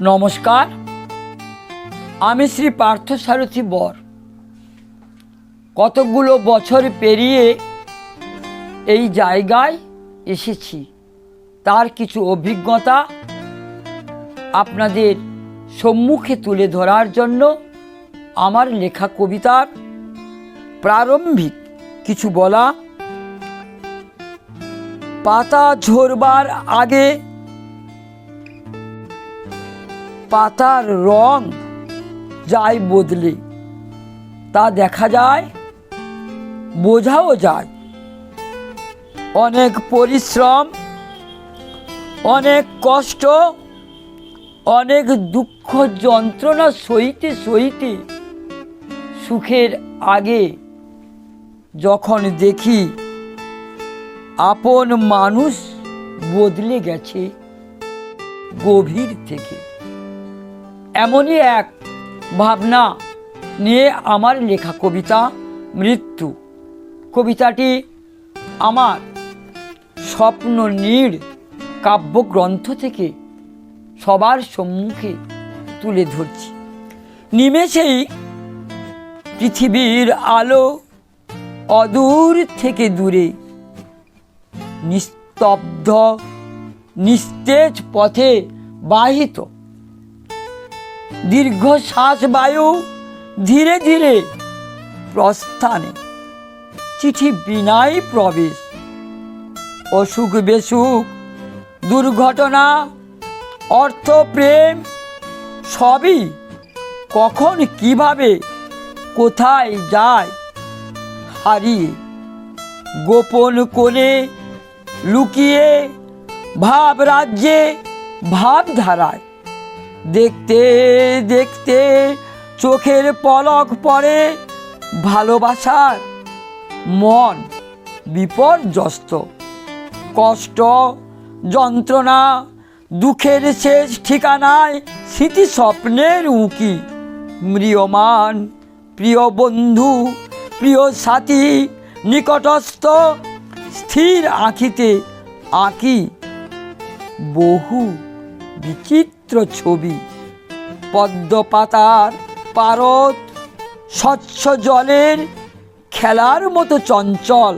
নমস্কার, আমি শ্রী পার্থসারথী বর। কতগুলো বছর পেরিয়ে এই জায়গায় এসেছি, তার কিছু অভিজ্ঞতা আপনাদের সম্মুখে তুলে ধরার জন্য আমার লেখা কবিতার প্রারম্ভিক কিছু বলা। পাতা ঝরবার আগে পাতার রং যায় বদলে, তা দেখা যায়, বোঝাও যায়। অনেক পরিশ্রম, অনেক কষ্ট, অনেক দুঃখ যন্ত্রণা সইতে সইতে সুখের আগে যখন দেখি আপন মানুষ বদলে গেছে গভীর থেকে, এমনই এক ভাবনা নিয়ে আমার লেখা কবিতা মৃত্যু। কবিতাটি আমার স্বপ্ন নীড় কাব্যগ্রন্থ থেকে সবার সম্মুখে তুলে ধরছি। নিমেষেই পৃথিবীর আলো অদূর থেকে দূরে নিস্তব্ধ নিস্তেজ পথে বাহিত, দীর্ঘ শ্বাস বায়ু ধীরে ধীরে প্রস্থানে, চিঠি বিনাই প্রবেশ, অসুখ বেসুখ, দুর্ঘটনা, অর্থ প্রেম সবই কখন কিভাবে কোথায় যায় হারিয়ে, গোপন কোণে লুকিয়ে ভাব রাজ্যে ভাবধারায়, দেখতে দেখতে চোখের পলক পড়ে ভালোবাসার মন বিপর্যস্ত, কষ্ট যন্ত্রণা দুঃখের শেষ ঠিকানায় স্মৃতি স্বপ্নের উঁকি, ম্রিয়মান প্রিয় বন্ধু প্রিয় সাথী নিকটস্থ স্থির আঁখিতে আঁকি বহু বিচিত্র ছবি, পদ্ম পাতার পারদ স্বচ্ছ জলের খেলার মতো চঞ্চল,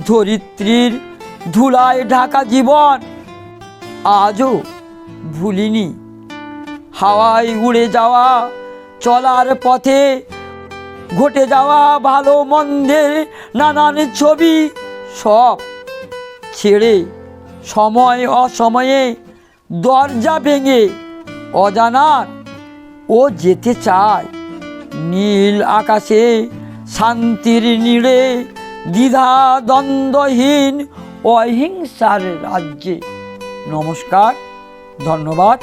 ধরিত্রীর ধুলায় ঢাকা জীবন আজও ভুলিনি, হাওয়ায় উড়ে যাওয়া চলার পথে ঘটে যাওয়া ভালো মন্দের নানান ছবি, সব ছেড়ে সময় অসময়ে দরজা ভেঙে অজানার ও যেতে চায় নীল আকাশে শান্তির নীড়ে, দ্বিধা দ্বন্দ্বহীন অহিংসার রাজ্যে। নমস্কার, ধন্যবাদ।